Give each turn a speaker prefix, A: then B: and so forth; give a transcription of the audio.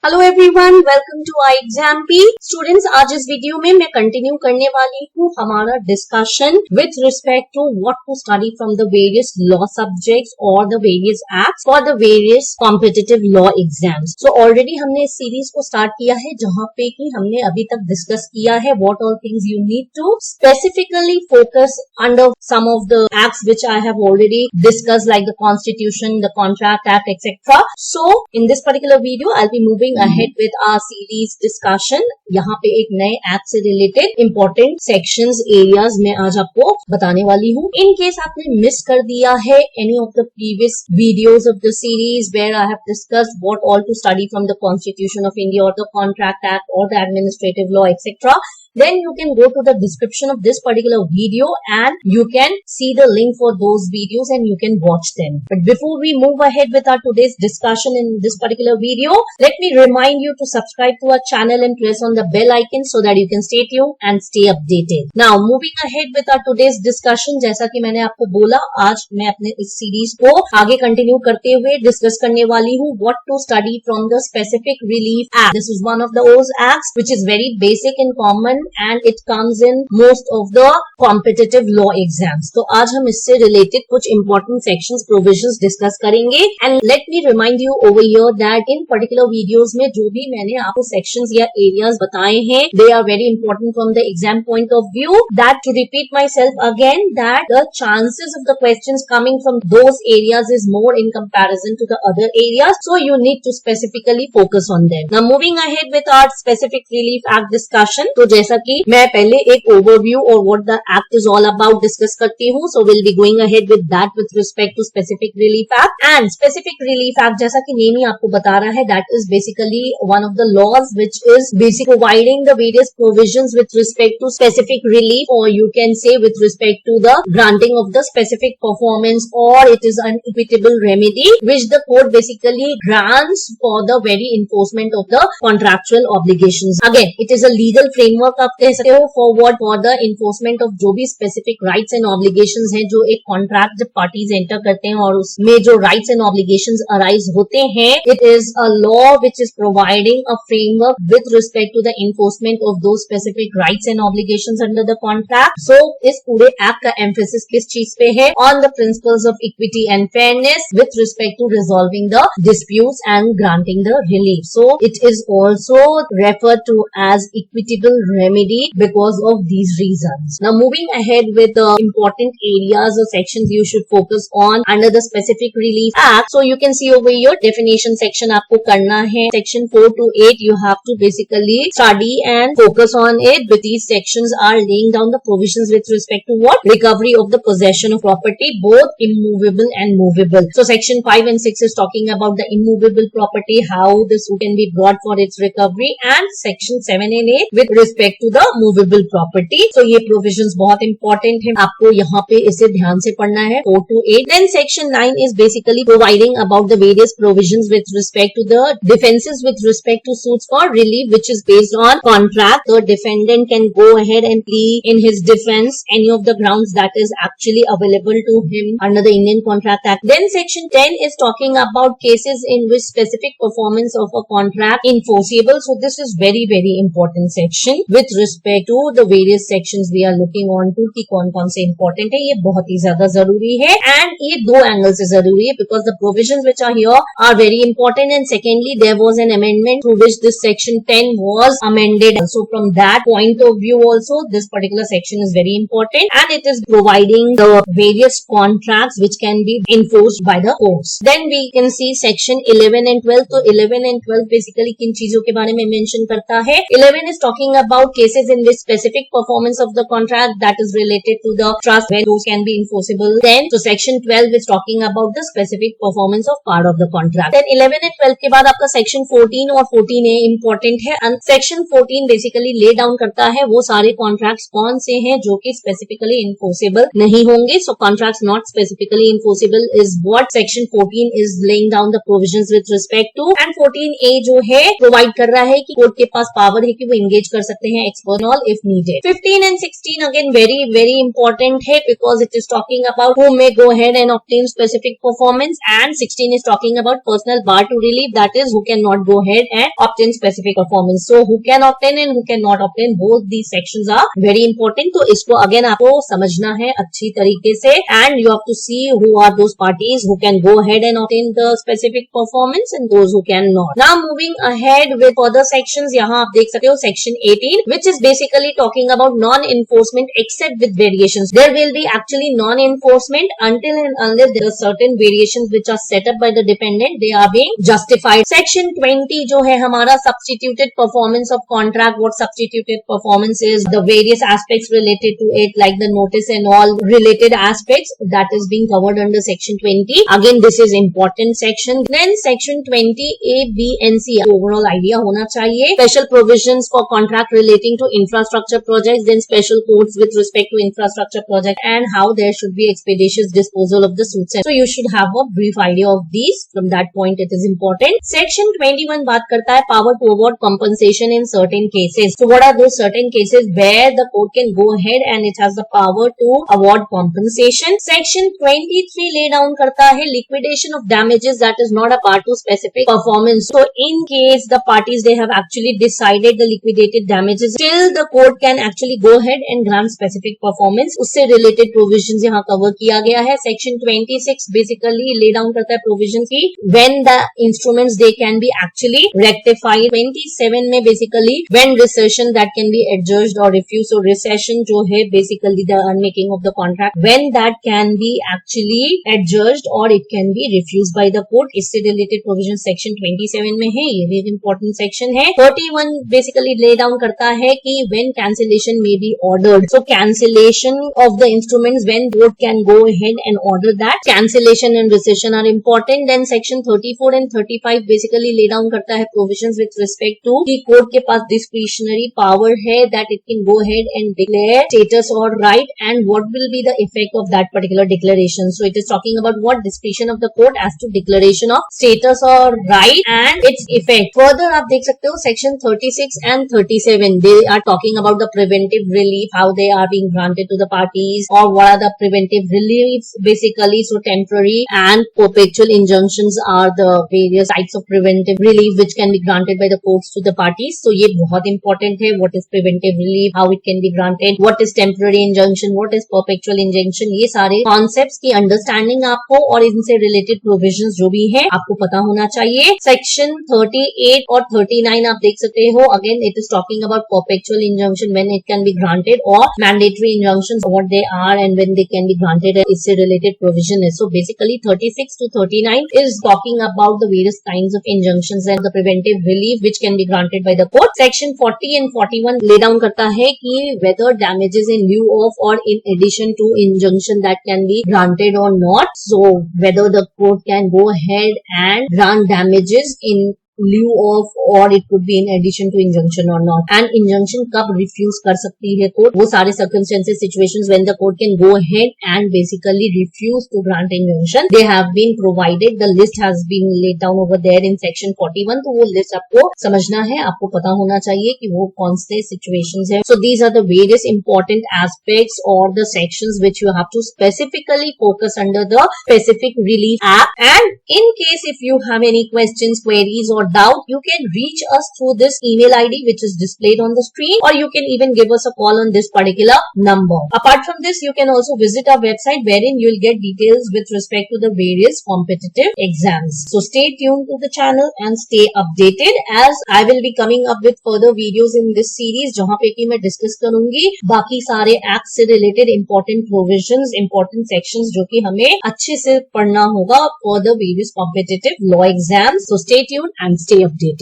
A: Hello everyone, welcome to I exam P. Students, आज इस video में मैं कंटिन्यू करने वाली हूँ हमारा discussion with respect to what to study from the various law subjects और the various acts for the various competitive law exams. So already हमने इस सीरीज को स्टार्ट किया है जहाँ पे कि हमने अभी तक डिस्कस किया है what all things you need to specifically focus under some of the acts which I have already discuss like the constitution, the contract act etcetera. So in this particular video I will be moving ahead with our series discussion। यहाँ पे एक नए app से related important sections areas में आज आपको बताने वाली हूँ। इन केस आपने मिस कर दिया है any of the previous videos of the series where I have discussed what all to study from the constitution of India और द कॉन्ट्रैक्ट एक्ट और the administrative law etcetera, then you can go to the description of this particular video and you can see the link for those videos and you can watch them. But before we move ahead with our today's discussion in this particular video, let me remind you to subscribe to our channel and press on the bell icon so that you can stay tuned and stay updated. Now moving ahead with our today's discussion, जैसा कि मैंने आपको बोला, आज मैं अपने इस series को आगे कंटिन्यू करते हुए डिस्कस करने वाली हूँ what to study from the specific relief act. This is one of those acts which is very basic and common and it comes in most of the competitive law exams. तो आज हम इससे related कुछ important sections, provisions discuss करेंगे and let me remind you over here that in particular videos में जो भी मैंने आपको sections या areas बताए हैं, they are very important from the exam point of view. That to repeat myself again, that the chances of the questions coming from those areas is more in comparison to the other areas, so you need to specifically focus on them. Now moving ahead with our specific relief act discussion, तो जैसा कि मैं पहले एक overview और what the act is all about discuss करती हूँ, so will be going ahead with that with respect to specific relief act. And specific relief act जैसा कि नेम ही आपको बता रहा है, that is basically one of the laws which is basic providing the various provisions with respect to specific relief और you can say with respect to the granting of the specific performance, और it is an equitable remedy which the court basically grants for the very enforcement of the contractual obligations. Again it is a legal framework आप कह सकते हो forward for the enforcement of जो भी specific rights and obligations हैं जो एक contract जब पार्टीज एंटर करते हैं और उसमें जो राइट्स एंड ऑब्लिगेशंस अराइज होते हैं, it is a law which is providing a framework with respect to the enforcement of those specific rights and obligations under the contract. So इस पूरे एक्ट का एम्फेसिस किस चीज पे है? On the principles of equity and fairness with respect to resolving the disputes and granting the relief. So it is also referred to as equitable remedy because of these reasons. Now moving ahead with the important areas or sections you should focus on under the specific relief act. So you can see over here definition section आपको करना है. Section 4 to 8 you have to basically study and focus on it. But these sections are laying down the provisions with respect to what? Recovery of the possession of property, both immovable and movable. So section 5 and 6 is talking about the immovable property, how this can be brought for its recovery, and section 7 and 8 with respect to the movable property. So ये provisions बहुत important है, आपको यहाँ पे इसे ध्यान से पढ़ना है 4 to 8. Then section 9 is basically providing about the various provisions with respect to the defenses with respect to suits for relief which is based on contract. The defendant can go ahead and plead in his defense any of the grounds that is actually available to him under the Indian Contract Act. Then section 10 is talking about cases in which specific performance of a contract enforceable. So this is very important section with respect to the various sections we are looking on to कि कौन-कौन से important है, ये बहुत ही ज्यादा जरूरी है and ये दो एंगल से जरूरी है because the provisions which are here are very important and secondly there was an amendment through which this section 10 was amended. So from that point of view also this particular section is very important and it is providing the various contracts which can be enforced by the courts. Then we can see section 11 and 12. तो 11 and 12 basically किन चीजों के बारे में mention करता है? 11 is talking about cases in which specific performance of the contract that is related to the trust when those can be enforceable. Then so section 12 is talking about the specific performance of part of the contract. Then 11 and 12 के बाद आपका section 14 और 14A important है and section 14 basically lay down करता है वो सारे contracts कौन से हैं जो कि specifically enforceable नहीं होंगे. So contracts not specifically enforceable is what section 14 is laying down the provisions with respect to. And 14A जो है provide कर रहा है कि कोर्ट के पास पावर है कि वो engage कर सकते हैं expert and all if needed. 15 and 16 again very important है because it is talking about who may go ahead and obtain specific performance, and 16 is talking about personal bar to relieve, that is who cannot go ahead and obtain specific performance. So who can obtain and who cannot obtain, both these sections are very important. तो इसको again आपको समझना है अच्छी तरीके से, and you have to see who are those parties who can go ahead and obtain the specific performance and those who cannot. Now moving ahead with further sections, यहाँ आप देख सकते हो section 18 which is basically talking about non-enforcement except with variations. There will be actually non-enforcement until and unless there are certain variations which are set up by the dependent, they are being justified. Section 20 जो है हमारा substituted performance of contract. What substituted performance is, the various aspects related to it like the notice and all related aspects that is being covered under section 20. Again this is important section. Then section 20 A, B and C overall idea होना चाहिए. Special provisions for contract relating to infrastructure projects, then special codes with respect to infrastructure project and how there should be expeditious disposal of the suits. So you should have a brief idea of these. From that point it is important. Section 21 बात करता है power to award compensation in certain cases. So what are those certain cases where the court can go ahead and it has the power to award compensation? Section 23 lay down करता है liquidation of damages that is not a part to specific performance. So in case the parties they have actually decided the liquidated damages, still the court can actually go ahead and grant specific performance. उससे related provisions यहाँ cover किया गया है. Section 26 basically lay down करता है provisions की when the instruments they can be actually rectified. 27 में basically when recession that can be adjudged or refused. So recession जो है basically the unmaking of the contract, when that can be actually adjudged or it can be refused by the court. इससे related provision section 27 में है. ये भी important section है. 31 basically lay down करता है कि when cancellation may be ordered. So cancellation of the instruments, when court can go ahead and order that. Cancellation and recession are important. Then section 34 and 35 basically lay down करता है provisions with respect to कि court के पास discretionary power है that it can go ahead and declare status or right and what will be the effect of that particular declaration. So it is talking about what discretion of the court as to declaration of status or right and its effect. Further आप देख सकते हो section 36 and 37 they are talking about the preventive relief, how they are being granted to the parties or what are the preventive reliefs basically. So temporary and perpetual injunctions are the various types of preventive relief which can be granted by the courts to the parties. So ये बहुत important है. What is preventive relief, how it can be granted, what is temporary injunction, what is perpetual injunction, ये सारे concepts की understanding आपको और इनसे related provisions जो भी है आपको पता होना चाहिए. Section 38 और 39 आप देख सकते हो. Again it is talking about perpetual injunction when it can be granted or mandatory injunctions what they are and when they can be granted and इससे related provision है. So basically 36 to 39 is talking about the various kinds of injunctions and the preventive relief which can be granted by the court. Section 40 and 41 lay down करता है कि whether damages in lieu of or in addition to injunction that can be granted or not. So whether the court can go ahead and grant damages in lieu of or it could be in addition to injunction or not. And injunction कब refuse कर सकती है court, वो सारे circumstances situations when the court can go ahead and basically refuse to grant injunction they have been provided. The list has been laid down over there in section 41. तो वो list आपको समझना है, आपको पता होना चाहिए कि वो कौन से situations है. So these are the various important aspects or the sections which you have to specifically focus under the specific relief act. And in case if you have any questions, queries or doubt, you can reach us through this email ID which is displayed on the screen or you can even give us a call on this particular number. Apart from this, you can also visit our website wherein you will get details with respect to the various competitive exams. So stay tuned to the channel and stay updated as I will be coming up with further videos in this series जहाँ पे कि मैं discuss करूंगी बाकी सारे acts से related important provisions, important sections जो कि हमें अच्छे से पढ़ना होगा for the various competitive law exams. So stay tuned and stay updated.